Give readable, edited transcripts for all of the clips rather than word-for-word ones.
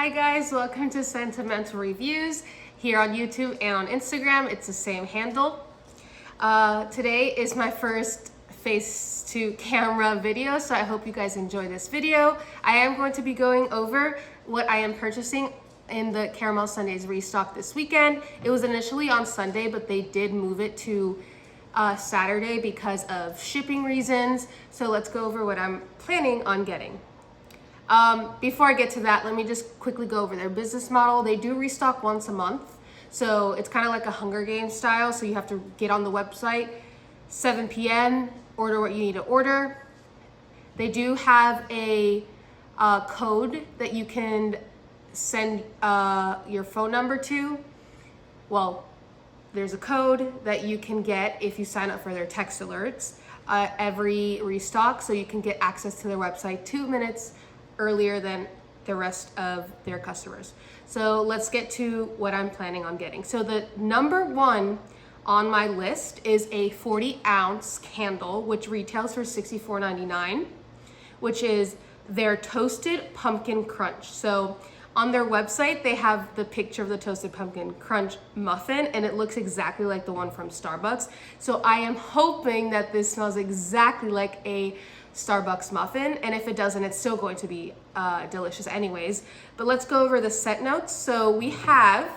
Hi guys, welcome to Sentimental Reviews here on YouTube and on Instagram. It's the same handle. Today is my first face to camera video, so I hope you guys enjoy this video. I am going to be going over what I am purchasing in the Caramel Sundays Restock this weekend. It was initially on Sunday, but they did move it to Saturday because of shipping reasons. So let's go over what I'm planning on getting. Before I get to that, let me just quickly go over their business model. They do restock once a month. So it's kind of like a Hunger Games style. So you have to get on the website, 7 p.m., order what you need to order. They do have a code that you can send your phone number to. Well, there's a code that you can get if you sign up for their text alerts every restock. So you can get access to their website 2 minutes earlier than the rest of their customers. So let's get to what I'm planning on getting. So the number one on my list is a 40-ounce candle, which retails for $64.99, which is their toasted pumpkin crunch. So on their website, they have the picture of the toasted pumpkin crunch muffin, and it looks exactly like the one from Starbucks. So I am hoping that this smells exactly like a Starbucks muffin, and if it doesn't, it's still going to be delicious anyways. But let's go over the scent notes. So we have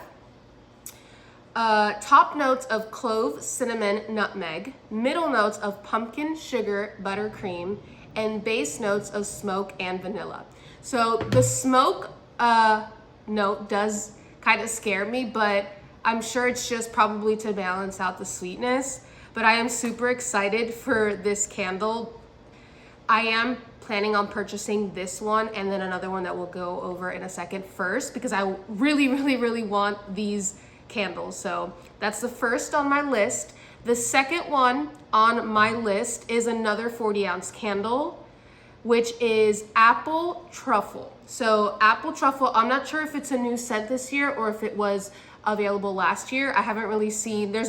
top notes of clove, cinnamon, nutmeg, middle notes of pumpkin, sugar, buttercream, and base notes of smoke and vanilla. So the smoke note does kind of scare me, but I'm sure it's just probably to balance out the sweetness. But I am super excited for this candle. I am planning on purchasing this one and then another one that we'll go over in a second first, because I really want these candles. So that's the first on my list. The second one on my list is another 40-ounce candle, which is apple truffle. So apple truffle, I'm not sure if it's a new scent this year or if it was available last year. I haven't really seen, there's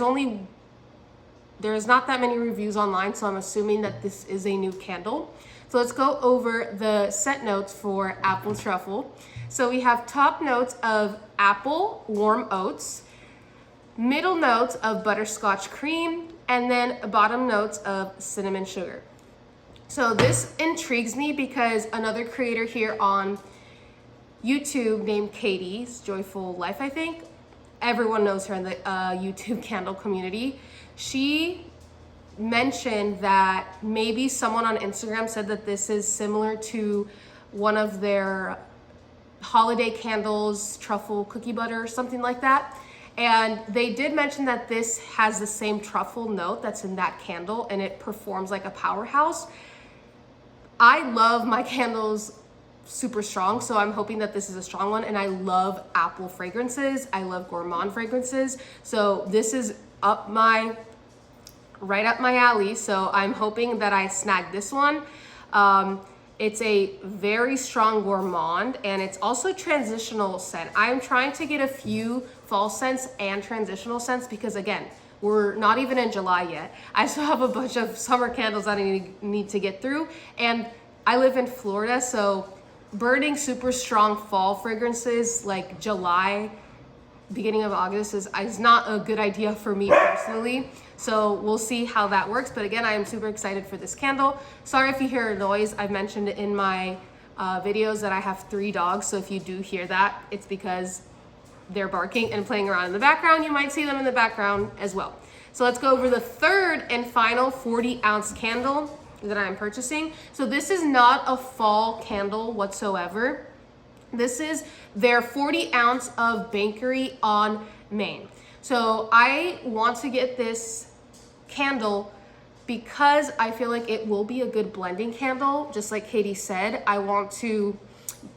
not that many reviews online, so I'm assuming that this is a new candle. So let's go over the scent notes for apple truffle. So we have top notes of apple, warm oats, middle notes of butterscotch cream, and then bottom notes of cinnamon sugar. So this intrigues me because another creator here on YouTube named Katie's Joyful Life, I think. Everyone knows her in the YouTube candle community. She mentioned that maybe someone on Instagram said that this is similar to one of their holiday candles, truffle cookie butter or something like that. And they did mention that this has the same truffle note that's in that candle, and it performs like a powerhouse. I love my candles super strong, so I'm hoping that this is a strong one. And I love apple fragrances. I love gourmand fragrances. So this is right up my alley. So I'm hoping that I snag this one. It's a very strong gourmand, and it's also transitional scent. I'm trying to get a few fall scents and transitional scents because, again, we're not even in July yet. I still have a bunch of summer candles that I need to get through. And I live in Florida, so burning super strong fall fragrances like July, beginning of August is not a good idea for me personally. So we'll see how that works. But again, I am super excited for this candle. Sorry if you hear a noise. I've mentioned it in my videos that I have 3 dogs. So if you do hear that, it's because they're barking and playing around in the background. You might see them in the background as well. So let's go over the third and final 40-ounce candle that I'm purchasing. So this is not a fall candle whatsoever. This is their 40-ounce of Bakery on Main. So I want to get this candle because I feel like it will be a good blending candle. Just like Katie said, I want to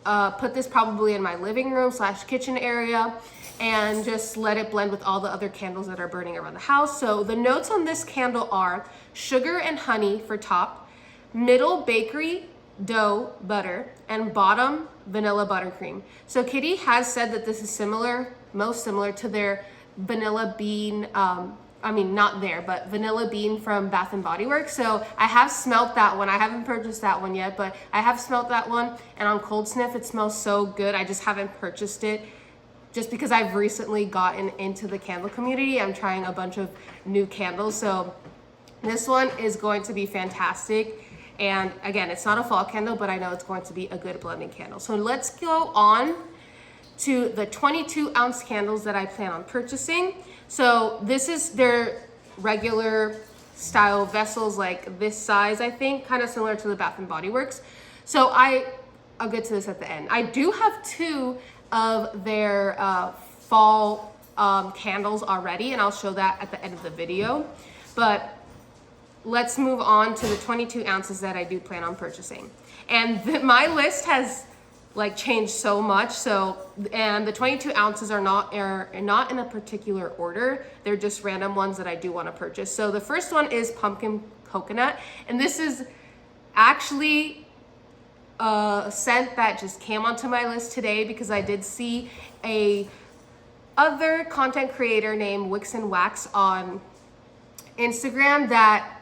put this probably in my living room / kitchen area and just let it blend with all the other candles that are burning around the house. So the notes on this candle are sugar and honey for top, middle bakery dough butter, and bottom vanilla buttercream. So Kitty has said that this is most similar to their vanilla bean I mean, not there, but Vanilla Bean from Bath and Body Works. So I have smelt that one. I haven't purchased that one yet, but I have smelt that one. And on Cold Sniff, it smells so good. I just haven't purchased it just because I've recently gotten into the candle community. I'm trying a bunch of new candles. So this one is going to be fantastic. And again, it's not a fall candle, but I know it's going to be a good blending candle. So let's go on to the 22 ounce candles that I plan on purchasing. So this is their regular style vessels, like this size, I think, kind of similar to the Bath and Body Works. So I'll get to this at the end. I do have 2 of their fall candles already, and I'll show that at the end of the video. But let's move on to the 22 ounces that I do plan on purchasing. And my list has like changed so much. So, and the 22 ounces are not in a particular order. They're just random ones that I do want to purchase. So the first one is pumpkin coconut. And this is actually a scent that just came onto my list today because I did see a other content creator named Wix and Wax on Instagram that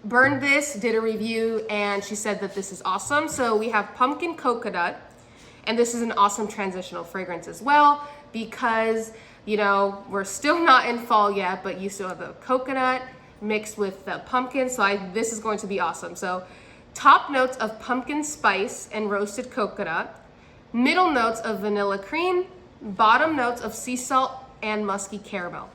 burned this, did a review, and she said that this is awesome. So we have pumpkin coconut, and this is an awesome transitional fragrance as well because, you know, we're still not in fall yet, but you still have the coconut mixed with the pumpkin. So this is going to be awesome. So top notes of pumpkin spice and roasted coconut, middle notes of vanilla cream, bottom notes of sea salt and musky caramel.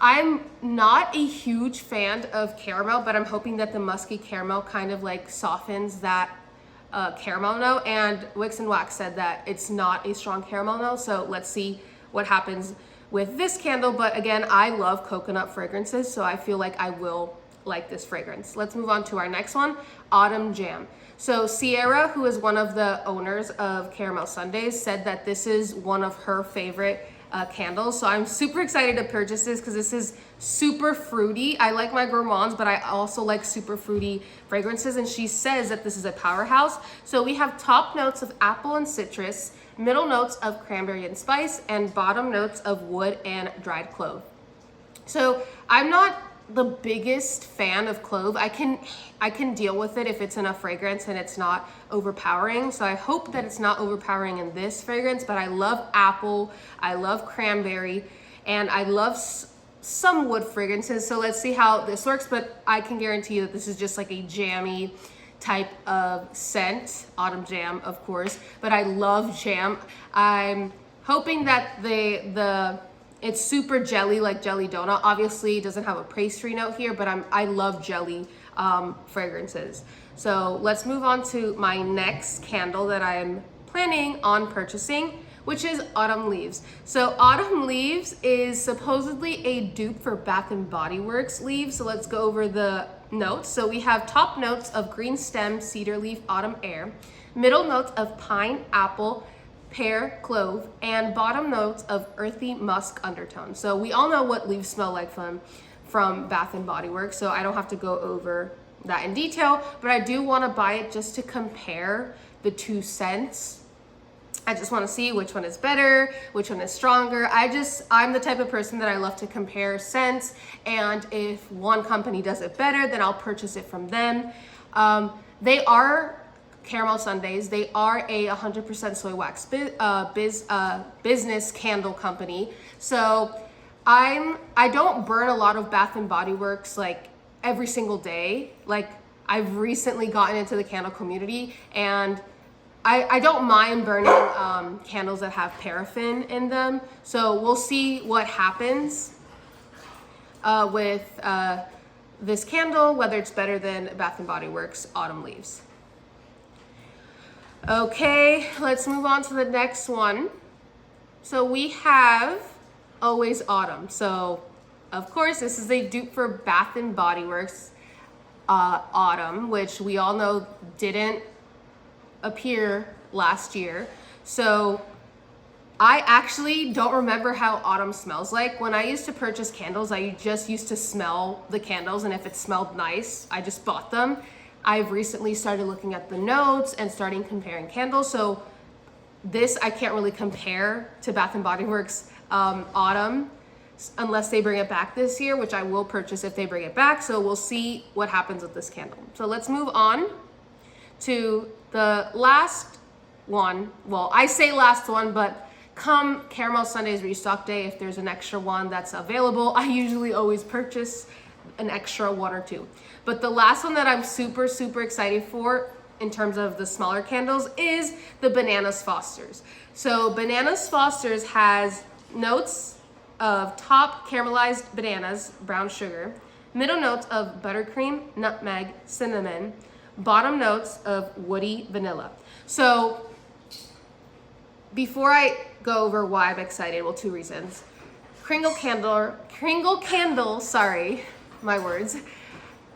I'm not a huge fan of caramel, but I'm hoping that the musky caramel kind of like softens that caramel note. And Wix and Wax said that it's not a strong caramel note. So let's see what happens with this candle. But again, I love coconut fragrances, so I feel like I will like this fragrance. Let's move on to our next one, Autumn Jam. So Sierra, who is one of the owners of Caramel Sundays, said that this is one of her favorite candles. So I'm super excited to purchase this because this is super fruity. I like my gourmands, but I also like super fruity fragrances, and she says that this is a powerhouse. So we have top notes of apple and citrus, middle notes of cranberry and spice, and bottom notes of wood and dried clove. So I'm not the biggest fan of clove. I can deal with it if it's in a fragrance and it's not overpowering. So I hope that it's not overpowering in this fragrance, but I love apple, I love cranberry, and I love some wood fragrances. So let's see how this works, but I can guarantee you that this is just like a jammy type of scent, autumn jam, of course, but I love jam. I'm hoping that it's super jelly, like jelly donut. Obviously, it doesn't have a pastry note here, but I love jelly fragrances. So let's move on to my next candle that I'm planning on purchasing, which is Autumn Leaves. So Autumn Leaves is supposedly a dupe for Bath and Body Works leaves. So let's go over the notes. So we have top notes of green stem, cedar leaf, autumn air, middle notes of pine, apple, pear, clove, and bottom notes of earthy musk undertone. So we all know what leaves smell like from Bath and Body Works, so I don't have to go over that in detail, but I do want to buy it just to compare the 2 scents. I just want to see which one is better, which one is stronger. I'm the type of person that I love to compare scents, and if one company does it better, then I'll purchase it from them. They are Caramel Sundays. They are a 100% soy wax business candle company. So I don't burn a lot of Bath and Body Works like every single day. Like I've recently gotten into the candle community, and I don't mind burning candles that have paraffin in them. So we'll see what happens with this candle, whether it's better than Bath and Body Works Autumn Leaves. Okay, let's move on to the next one. So we have Always Autumn. So of course, this is a dupe for Bath and Body Works Autumn, which we all know didn't appear last year. So I actually don't remember how autumn smells like. When I used to purchase candles, I just used to smell the candles, and if it smelled nice, I just bought them. I've recently started looking at the notes and starting comparing candles. So this I can't really compare to Bath and Body Works Autumn. unless they bring it back this year, which I will purchase if they bring it back. So we'll see what happens with this candle. So let's move on to the last one. Well, I say last one, but come Caramel Sundays Restock Day, if there's an extra one that's available, I usually always purchase an extra one or two. But the last one that I'm super, super excited for in terms of the smaller candles is the Bananas Foster's. So Bananas Foster's has notes of top caramelized bananas, brown sugar, middle notes of buttercream, nutmeg, cinnamon, bottom notes of woody vanilla. So before I go over why I'm excited, well, two reasons. Kringle Candle, sorry, my words,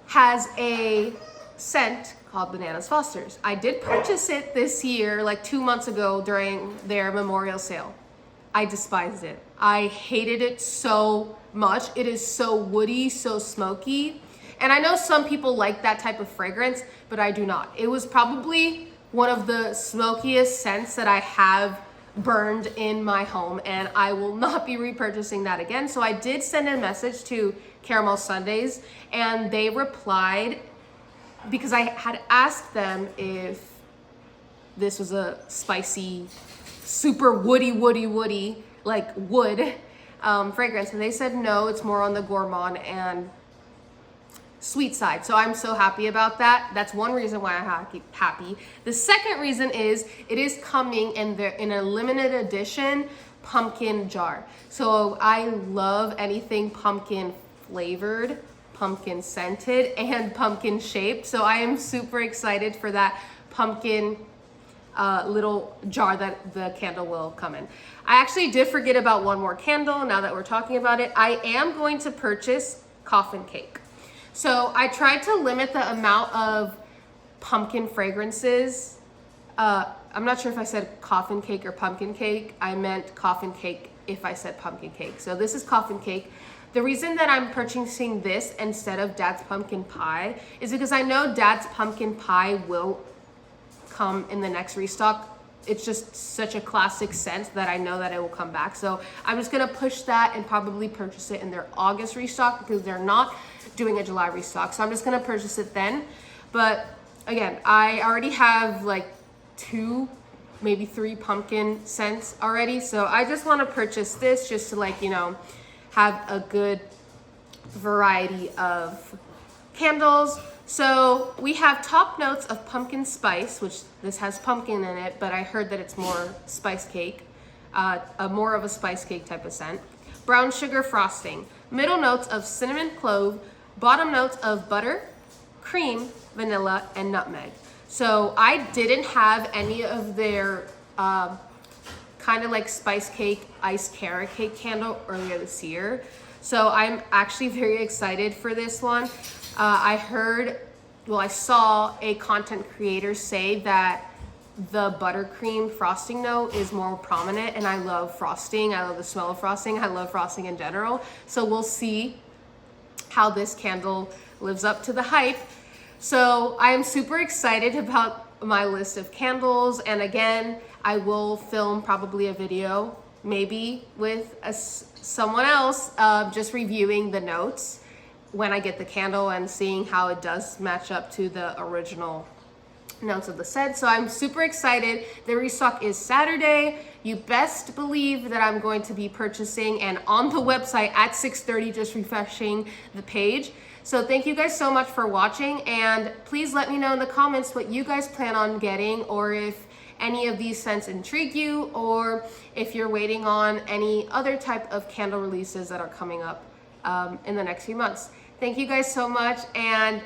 has a scent called Bananas Foster's. I did purchase it this year, like 2 months ago during their memorial sale. I despised it. I hated it so much. It is so woody, so smoky. And I know some people like that type of fragrance, but I do not. It was probably one of the smokiest scents that I have burned in my home, and I will not be repurchasing that again. So I did send a message to Caramel Sundays, and they replied, because I had asked them if this was a spicy, super woody, like wood fragrance, and they said no, it's more on the gourmand and sweet side. So I'm so happy about that. That's one reason why I'm happy. The second reason is it is coming in a limited edition pumpkin jar. So I love anything pumpkin flavored, pumpkin scented, and pumpkin shaped. So I am super excited for that pumpkin little jar that the candle will come in. I actually did forget about one more candle now that we're talking about it. I am going to purchase coffin cake. So I tried to limit the amount of pumpkin fragrances. I'm not sure if I said coffin cake or pumpkin cake. I meant coffin cake if I said pumpkin cake. So this is coffin cake. The reason that I'm purchasing this instead of Dad's pumpkin pie is because I know Dad's pumpkin pie will come in the next restock. It's just such a classic scent that I know that it will come back. So I'm just gonna push that and probably purchase it in their August restock because they're not doing a July restock. So I'm just gonna purchase it then. But again, I already have like 2, maybe 3 pumpkin scents already. So I just wanna purchase this just to, like, you know, have a good variety of candles. So we have top notes of pumpkin spice, which this has pumpkin in it, but I heard that it's more spice cake, more of a spice cake type of scent. Brown sugar frosting. Middle notes of cinnamon clove, bottom notes of butter, cream, vanilla, and nutmeg. So I didn't have any of their kind of like spice cake, iced carrot cake candle earlier this year. So I'm actually very excited for this one. I saw a content creator say that the buttercream frosting note is more prominent, and I love frosting. I love the smell of frosting. I love frosting in general. So we'll see how this candle lives up to the hype. So I am super excited about my list of candles, and again, I will film probably a video, maybe with someone else, just reviewing the notes when I get the candle and seeing how it does match up to the original notes of the set. So I'm super excited. The restock is Saturday. You best believe that I'm going to be purchasing and on the website at 6:30, just refreshing the page. So thank you guys so much for watching, and please let me know in the comments what you guys plan on getting, or if any of these scents intrigue you, or if you're waiting on any other type of candle releases that are coming up in the next few months. Thank you guys so much, and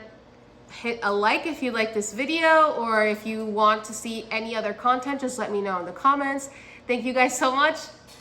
hit a like if you like this video, or if you want to see any other content, just let me know in the comments. Thank you guys so much.